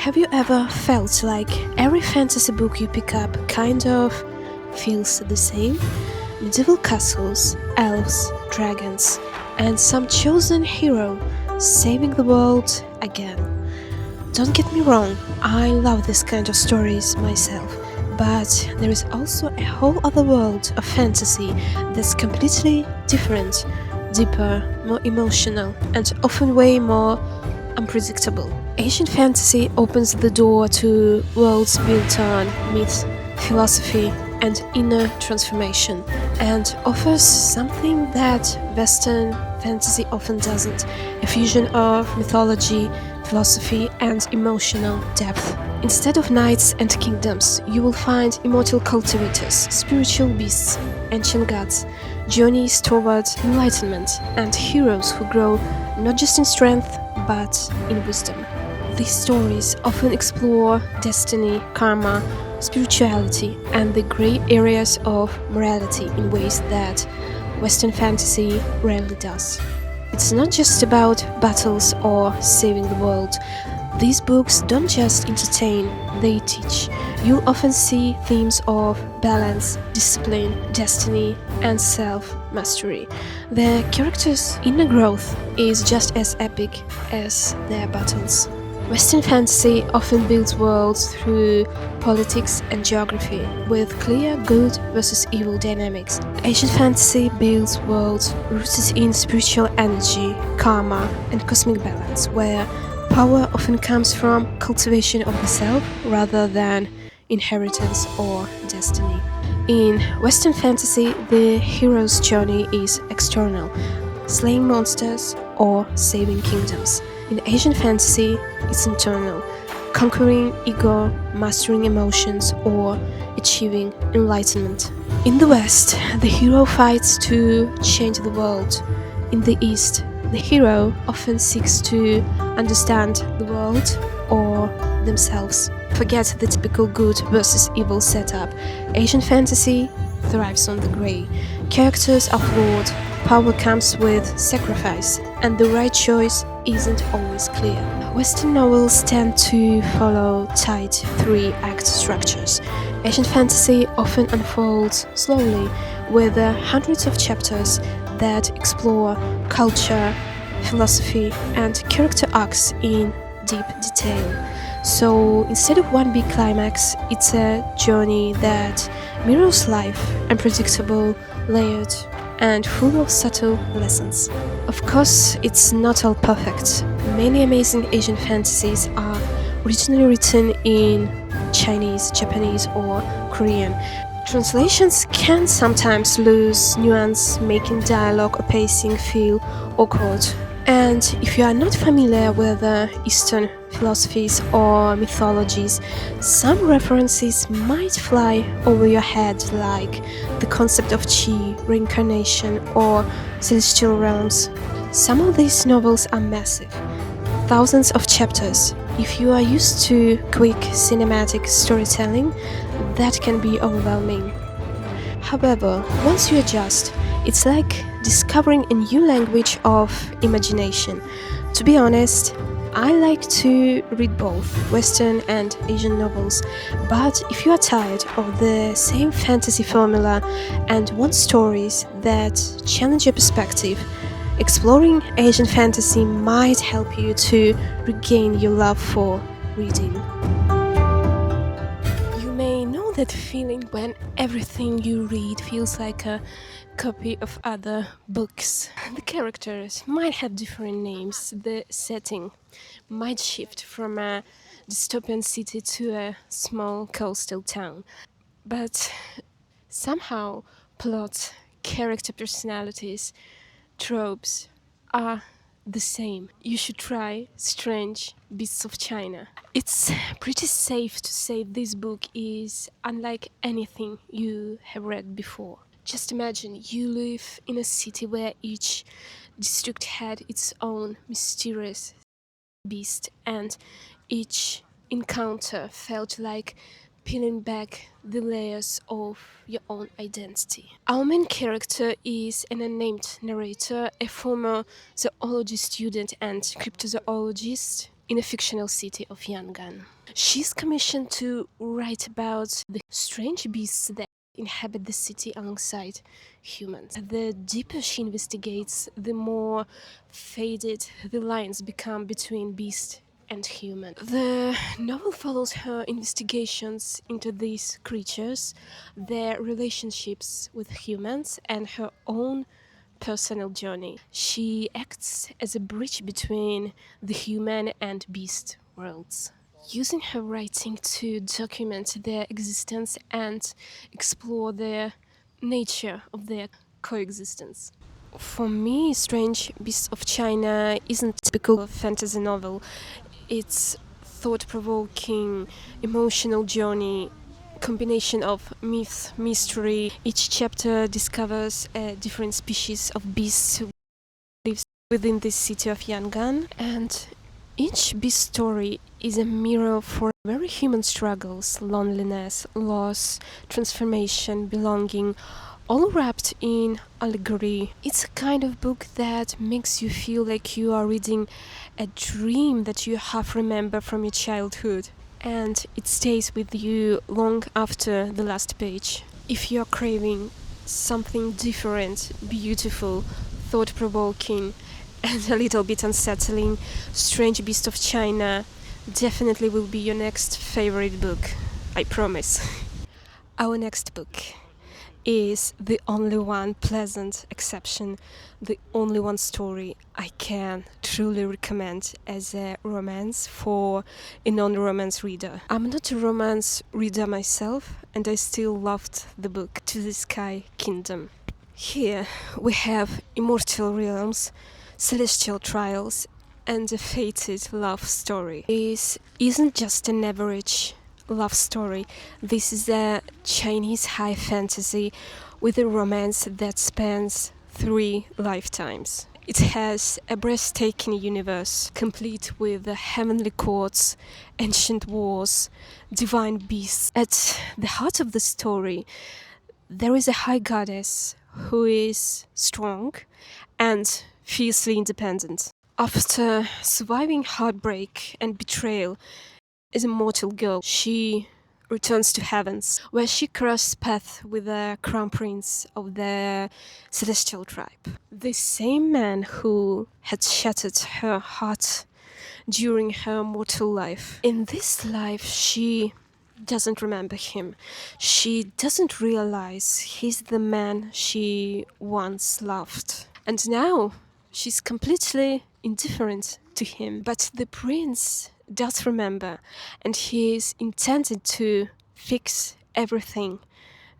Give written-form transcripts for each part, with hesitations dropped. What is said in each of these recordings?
Have you ever felt like every fantasy book you pick up kind of feels the same? Medieval castles, elves, dragons, and some chosen hero saving the world again. Don't get me wrong, I love this kind of stories myself, but there is also a whole other world of fantasy that's completely different, deeper, more emotional, and often way more unpredictable. Asian fantasy opens the door to worlds built on myth, philosophy, and inner transformation, and offers something that Western fantasy often doesn't: a fusion of mythology, philosophy, and emotional depth. Instead of knights and kingdoms, you will find immortal cultivators, spiritual beasts, ancient gods, journeys towards enlightenment, and heroes who grow not just in strength but in wisdom. These stories often explore destiny, karma, spirituality, and the gray areas of morality in ways that Western fantasy rarely does. It's not just about battles or saving the world. These books don't just entertain, they teach. You'll often see themes of balance, discipline, destiny, and self-mastery. The characters' inner growth is just as epic as their battles. Western fantasy often builds worlds through politics and geography, with clear good versus evil dynamics. Asian fantasy builds worlds rooted in spiritual energy, karma, and cosmic balance, where power often comes from cultivation of the self rather than inheritance or destiny. In Western fantasy, the hero's journey is external, slaying monsters or saving kingdoms. In Asian fantasy, it's internal, conquering ego, mastering emotions, or achieving enlightenment. In the West, the hero fights to change the world. In the East, the hero often seeks to understand the world or themselves. Forget the typical good versus evil setup. Asian fantasy thrives on the grey. Characters are flawed, power comes with sacrifice, and the right choice isn't always clear. Western novels tend to follow tight three-act structures. Asian fantasy often unfolds slowly, with hundreds of chapters that explore culture, philosophy, and character arcs in deep detail. So instead of one big climax, it's a journey that mirrors life, unpredictable, layered, and full of subtle lessons. Of course, it's not all perfect. Many amazing Asian fantasies are originally written in Chinese, Japanese, or Korean. Translations can sometimes lose nuance, making dialogue or pacing feel awkward. And if you are not familiar with Eastern philosophies or mythologies, some references might fly over your head, like the concept of qi, reincarnation, or celestial realms. Some of these novels are massive, thousands of chapters. If you are used to quick cinematic storytelling, that can be overwhelming. However, once you adjust, it's like discovering a new language of imagination. To be honest, I like to read both Western and Asian novels, but if you are tired of the same fantasy formula and want stories that challenge your perspective, exploring Asian fantasy might help you to regain your love for reading. You may know that feeling when everything you read feels like a copy of other books. The characters might have different names, the setting might shift from a dystopian city to a small coastal town, but somehow plot, character personalities, tropes are the same. You should try Strange Beasts of China. It's pretty safe to say this book is unlike anything you have read before. Just imagine you live in a city where each district had its own mysterious beast, and each encounter felt like peeling back the layers of your own identity. Our main character is an unnamed narrator, a former zoology student and cryptozoologist in a fictional city of Yangon. She's commissioned to write about the strange beasts that inhabit the city alongside humans. The deeper she investigates, the more faded the lines become between beast and human. The novel follows her investigations into these creatures, their relationships with humans, and her own personal journey. She acts as a bridge between the human and beast worlds, using her writing to document their existence and explore the nature of their coexistence. For me, Strange Beasts of China isn't a typical fantasy novel. It's thought-provoking, emotional journey, combination of myth, mystery. Each chapter discovers a different species of beasts who lives within this city of Yangon, and each beast story is a mirror for very human struggles, loneliness, loss, transformation, belonging, all wrapped in allegory. It's a kind of book that makes you feel like you are reading a dream that you half remember from your childhood, and it stays with you long after the last page. If you're craving something different, beautiful, thought-provoking, and a little bit unsettling, Strange Beast of China definitely will be your next favorite book, I promise. Our next book is the only one pleasant exception, the only one story I can truly recommend as a romance for a non-romance reader. I'm not a romance reader myself, and I still loved the book, To the Sky Kingdom. Here we have immortal realms, celestial trials, and a fated love story. This isn't just an average love story. This is a Chinese high fantasy with a romance that spans 3 lifetimes. It has a breathtaking universe, complete with the heavenly courts, ancient wars, divine beasts. At the heart of the story, there is a high goddess who is strong and fiercely independent. After surviving heartbreak and betrayal as a mortal girl, she returns to heavens, where she crosses paths with the crown prince of the celestial tribe. The same man who had shattered her heart during her mortal life. In this life, she doesn't remember him. She doesn't realize he's the man she once loved. And now she's completely indifferent to him. But the prince does remember, and he is intended to fix everything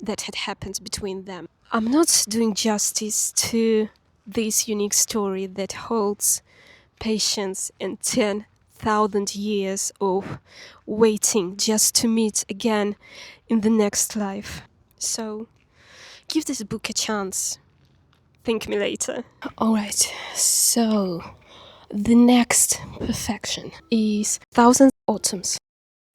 that had happened between them. I'm not doing justice to this unique story that holds patience and 10,000 years of waiting just to meet again in the next life. So give this book a chance. Thank me later. Alright, so the next perfection is Thousand Autumns.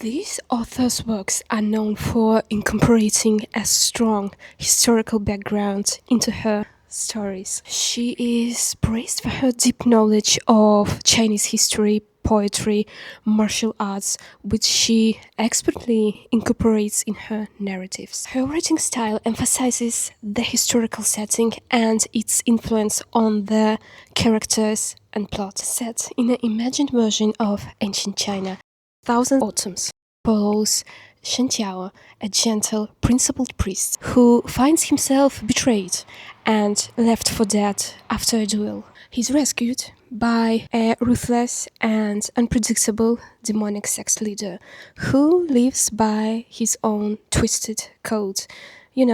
These author's works are known for incorporating a strong historical background into her stories. She is praised for her deep knowledge of Chinese history, poetry, martial arts, which she expertly incorporates in her narratives. Her writing style emphasizes the historical setting and its influence on the characters and plot. Set in an imagined version of ancient China, Thousand Autumns follows Xianxia, a gentle, principled priest who finds himself betrayed and left for dead after a duel. He's rescued by a ruthless and unpredictable demonic sex leader who lives by his own twisted code.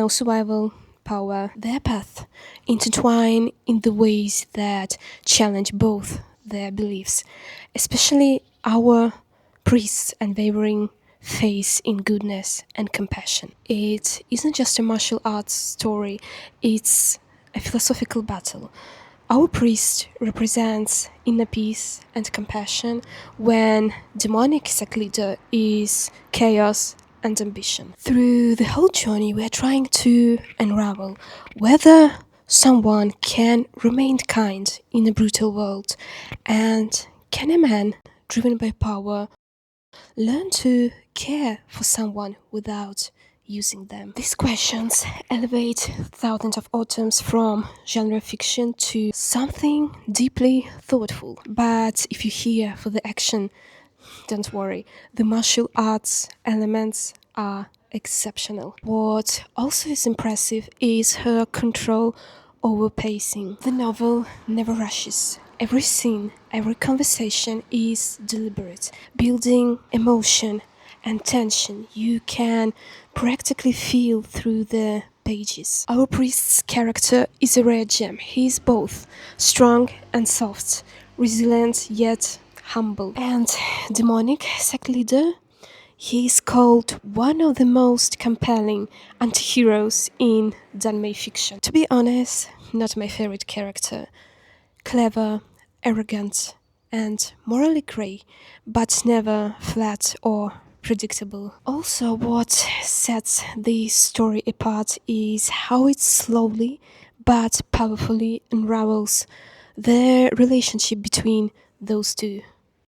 Survival, power. Their paths intertwine in the ways that challenge both their beliefs, especially our priest's unwavering faith in goodness and compassion. It isn't just a martial arts story, it's a philosophical battle. Our priest represents inner peace and compassion when demonic sect leader is chaos and ambition. Through the whole journey, we are trying to unravel whether someone can remain kind in a brutal world, and can a man driven by power, learn to care for someone without using them. These questions elevate thousands of autumns from genre fiction to something deeply thoughtful. But if you're here for the action, don't worry, the martial arts elements are exceptional. What also is impressive is her control over pacing. The novel never rushes. Every scene, every conversation is deliberate, building emotion and tension you can practically feel through the pages. Our priest's character is a rare gem. He is both strong and soft, resilient yet humble. And demonic sect leader, he is called one of the most compelling anti-heroes in danmei fiction. To be honest, not my favorite character. Clever, arrogant, and morally grey, but never flat or predictable. Also, what sets the story apart is how it slowly but powerfully unravels the relationship between those two.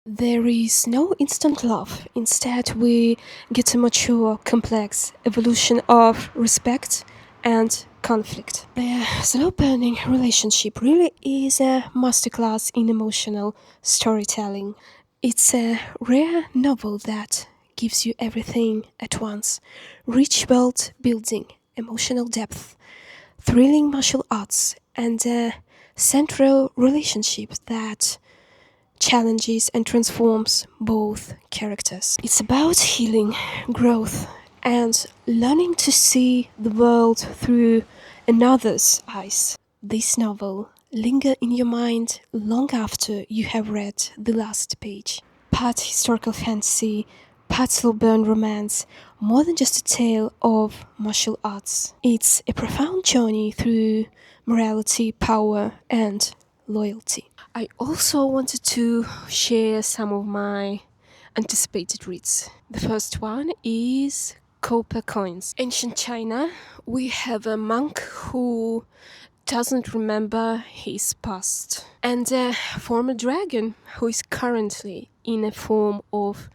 There is no instant love. Instead, we get a mature, complex evolution of respect and conflict. The slow burning relationship really is a masterclass in emotional storytelling. It's a rare novel that gives you everything at once: rich world building, emotional depth, thrilling martial arts, and a central relationship that challenges and transforms both characters. It's about healing, growth, and learning to see the world through another's eyes. This novel linger in your mind long after you have read the last page. Part historical fantasy, part slow burn romance, more than just a tale of martial arts. It's a profound journey through morality, power, and loyalty. I also wanted to share some of my anticipated reads. The first one is Copper Coins. Ancient China, we have a monk who doesn't remember his past, and a former dragon who is currently in a form of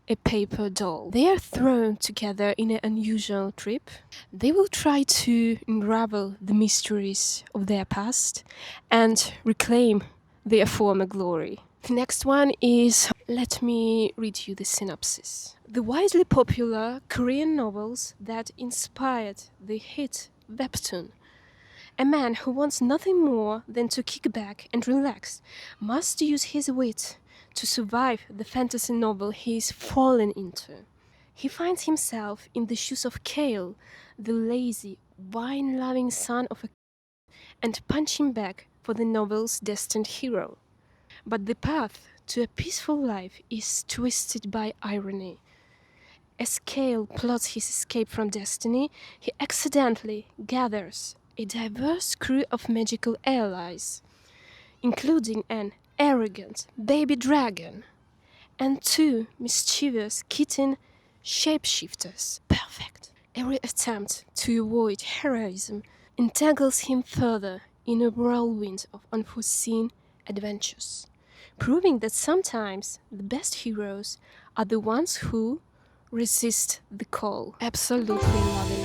a paper doll. They are thrown together in an unusual trip. They will try to unravel the mysteries of their past and reclaim their former glory. The next one is, let me read you the synopsis. The widely popular Korean novels that inspired the hit webtoon. A man who wants nothing more than to kick back and relax must use his wit to survive the fantasy novel he's fallen into. He finds himself in the shoes of Kale, the lazy, wine-loving son of a and punching back for the novel's destined hero. But the path to a peaceful life is twisted by irony. As Kale plots his escape from destiny, he accidentally gathers a diverse crew of magical allies, including an arrogant baby dragon and two mischievous kitten shapeshifters. Perfect. Every attempt to avoid heroism entangles him further in a whirlwind of unforeseen adventures, proving that sometimes the best heroes are the ones who resist the call. Absolutely loving